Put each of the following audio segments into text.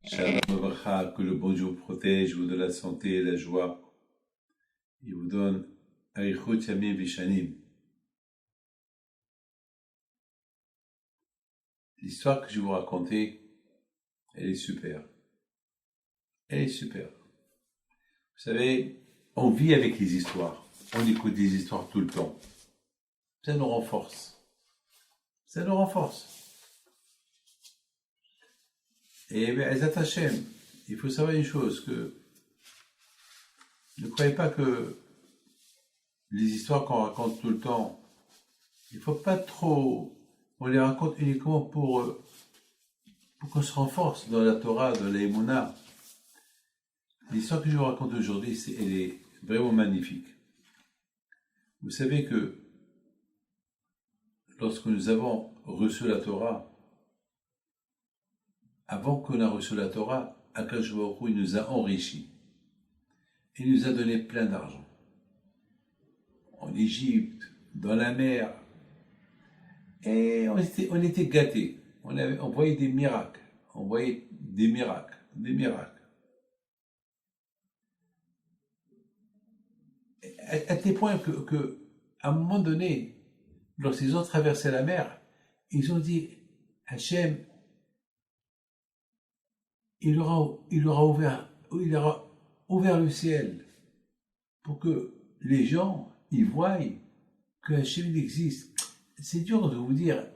Shalom Abracha, que le bon Dieu vous protège, vous donne la santé et la joie. Il vous donne Arichut Yamim Vishanim. L'histoire que je vais vous raconter, elle est super. Elle est super. Vous savez, on vit avec les histoires. On écoute des histoires tout le temps. Ça nous renforce. Ça nous renforce. Et Ezat Hashem, il faut savoir une chose, que ne croyez pas que les histoires qu'on raconte tout le temps, il ne faut pas trop, on les raconte uniquement pour qu'on se renforce dans la Torah, dans la Emouna. L'histoire que je vous raconte aujourd'hui, elle est vraiment magnifique. Vous savez que lorsque nous avons reçu la Torah, avant qu'on a reçu la Torah, Akadosh Baruch Hu, il nous a enrichis. Il nous a donné plein d'argent. En Égypte, dans la mer. Et on était gâtés. On voyait des miracles. On voyait des miracles. Des miracles. À tel point que, à un moment donné, lorsqu'ils ont traversé la mer, ils ont dit, Hachem, il aura ouvert le ciel pour que les gens y voient que Hachem existe. C'est dur de vous dire,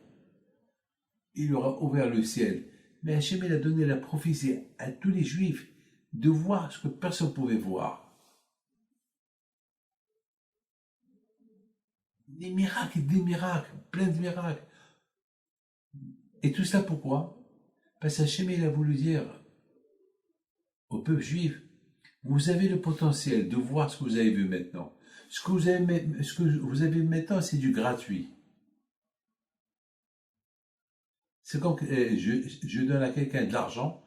il aura ouvert le ciel. Mais Hachem, il a donné la prophétie à tous les Juifs de voir ce que personne ne pouvait voir. Des miracles, plein de miracles. Et tout ça pourquoi? Parce qu'Hachem, il a voulu dire au peuple juif, vous avez le potentiel de voir ce que vous avez vu maintenant. Ce que vous avez maintenant, c'est du gratuit. C'est comme je donne à quelqu'un de l'argent,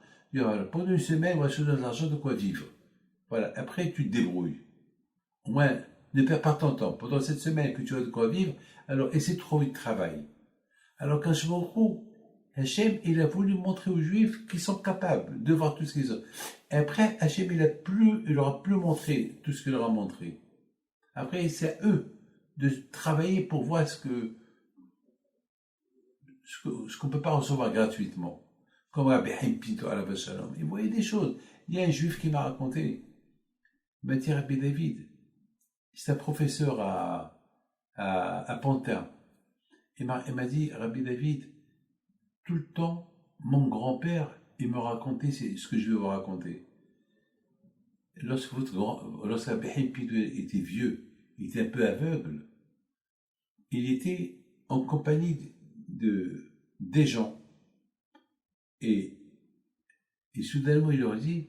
pendant une semaine, moi, je te donne de l'argent, de quoi vivre. Voilà, après tu te débrouilles. Au moins, ne perds pas ton temps. Pendant cette semaine que tu as de quoi vivre, alors essaie de trouver du travail. Alors quand je me retrouve, Hachem, il a voulu montrer aux Juifs qu'ils sont capables de voir tout ce qu'ils ont. Et après, Hachem, il leur a plus montré tout ce qu'il leur a montré. Après, c'est à eux de travailler pour voir ce qu'on ne peut pas recevoir gratuitement. Comme Rabbi Haim Pinto, alav shalom. Il voyait des choses. Il y a un Juif qui m'a raconté, il m'a dit, Rabbi David, c'est un professeur à Pantin. Il m'a dit, Rabbi David, tout le temps, mon grand-père, il me racontait ce que je vais vous raconter. Lorsque Rabbi Haim Pinto était vieux, il était un peu aveugle, il était en compagnie des gens. Et soudainement, il leur dit,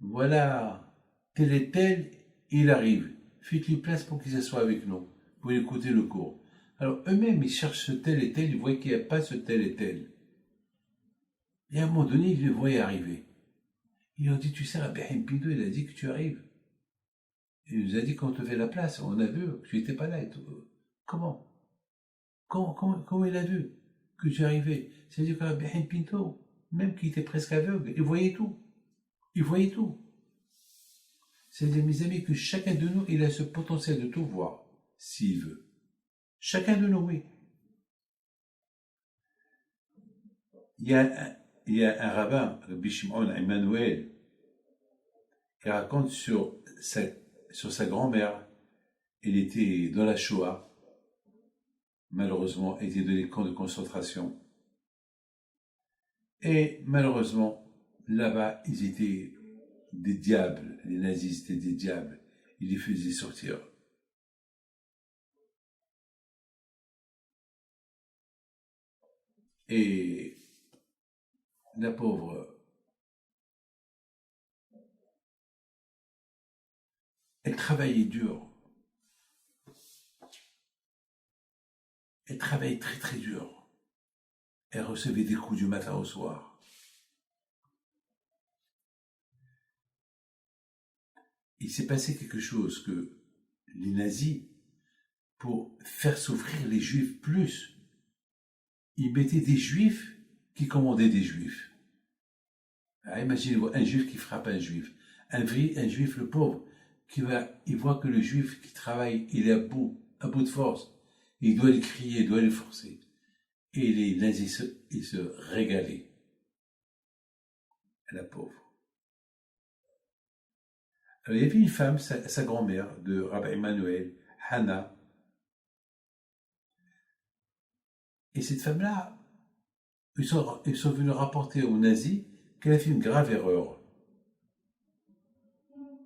voilà, tel et tel, il arrive. Faites-lui place pour qu'il s'assoie avec nous, pour écouter le cours. Alors, eux-mêmes, ils cherchent ce tel et tel, ils voient qu'il n'y a pas ce tel et tel. Et à un moment donné, ils le voient arriver. Ils ont dit, tu sais, Rabbi Haim Pinto, il a dit que tu arrives. Il nous a dit qu'on te fait la place, on a vu que tu n'étais pas là. Et tout. Comment comment il a vu que tu arrivais? C'est-à-dire que Rabbi Haim Pinto, même qu'il était presque aveugle, il voyait tout. Il voyait tout. C'est-à-dire, mes amis, que chacun de nous, il a ce potentiel de tout voir, s'il veut. Chacun de nous, oui. Il y a un rabbin, Rabbi Shimon Emmanuel, qui raconte sur sa grand-mère. Elle était dans la Shoah, malheureusement, elle était dans les camps de concentration. Et malheureusement, là-bas, ils étaient des diables, les nazis étaient des diables, ils les faisaient sortir. Et la pauvre, elle travaillait dur, elle travaillait très très dur, elle recevait des coups du matin au soir. Il s'est passé quelque chose que les nazis, pour faire souffrir les juifs plus, ils mettaient des juifs qui commandaient des juifs. Imaginez-vous un juif qui frappe un juif. Un juif, le pauvre, il voit que le juif qui travaille, il est à bout de force. Il doit le crier, il doit le forcer. Et les nazis, ils se régalaient. La pauvre. Alors, il y avait une femme, sa grand-mère, de Rabbi Emmanuel, Hannah. Et cette femme-là, ils sont venus rapporter aux nazis qu'elle a fait une grave erreur.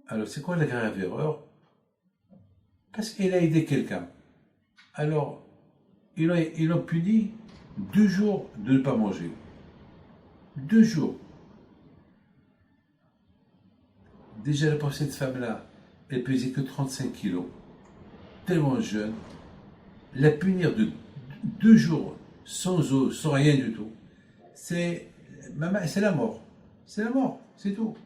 Alors, c'est quoi la grave erreur? Parce qu'elle a aidé quelqu'un. Alors, ils l'ont puni 2 jours de ne pas manger. 2 jours. Déjà, pour cette femme-là, elle pesait que 35 kilos. Tellement jeune. La punir de 2 jours sans eau, sans rien du tout, c'est la mort. C'est la mort, c'est tout.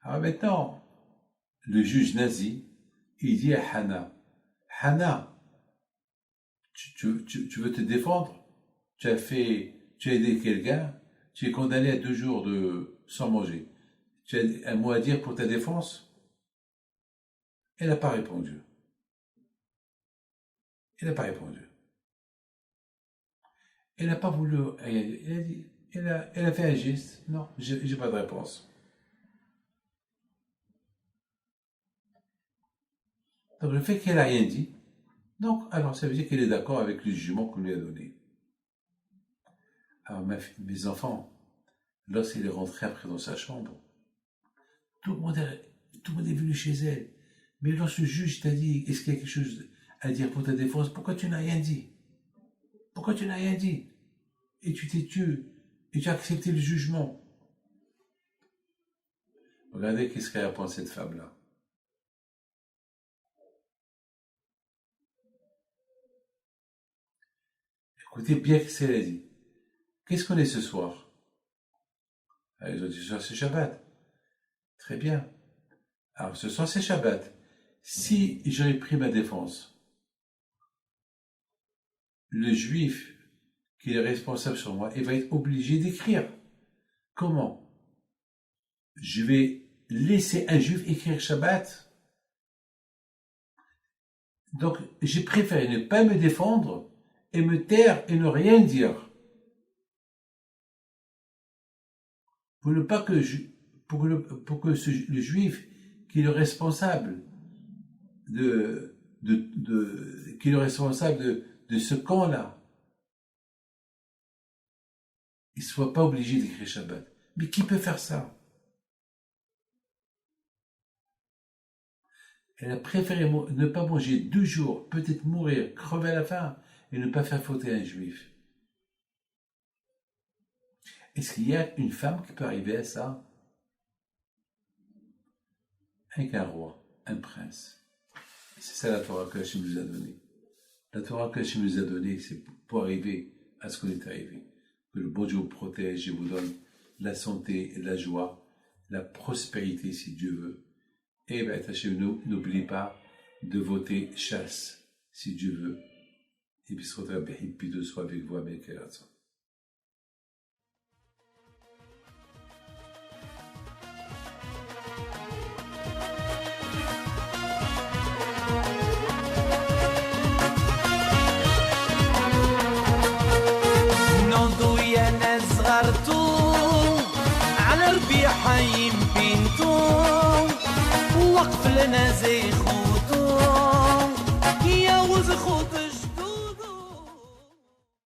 Alors maintenant, le juge nazi, il dit à Hannah, Hannah, tu veux te défendre? Tu as aidé quelqu'un, tu es condamné à 2 jours sans manger. Tu as un mot à dire pour ta défense? Elle n'a pas répondu. Elle n'a pas répondu. Elle n'a pas voulu rien. Elle a fait un geste. Non, j'ai pas de réponse. Donc le fait qu'elle n'a rien dit, donc alors ça veut dire qu'elle est d'accord avec le jugement qu'on lui a donné. Alors mes enfants, lorsqu'elle est rentrée après dans sa chambre, tout le monde est venu chez elle. Mais lorsque le juge t'a dit, est-ce qu'il y a quelque chose à dire pour ta défense, pourquoi tu n'as rien dit? Pourquoi tu n'as rien dit? Et tu t'es tué, et tu as accepté le jugement. Regardez qu'est-ce qu'elle répond cette femme-là. Écoutez bien ce qu'elle a dit. Qu'est-ce qu'on est ce soir? Ils ont dit ce soir c'est Shabbat. Très bien. Alors ce soir c'est Shabbat. Si j'aurais pris ma défense, le juif qui est responsable sur moi, il va être obligé d'écrire. Comment? Je vais laisser un juif écrire Shabbat? Donc j'ai préféré ne pas me défendre et me taire et ne rien dire. Pour ne pas que le juif qui est le responsable de ce camp-là, il ne soit pas obligé d'écrire Shabbat. Mais qui peut faire ça? Elle a préféré ne pas manger 2 jours, peut-être mourir, crever à la faim, et ne pas faire fauter un juif. Est-ce qu'il y a une femme qui peut arriver à ça? Avec un roi, un prince. C'est ça la Torah que Hachem nous a donnée. La Torah que Hachem nous a donnée, c'est pour arriver à ce qu'on est arrivé. Que le bon Dieu vous protège et vous donne la santé, la joie, la prospérité si Dieu veut. Et bien, Hachem, n'oublie pas de voter chasse si Dieu veut. Et puis, se retrouve de soit avec vous, avec la حي بينتو وقف لنا زي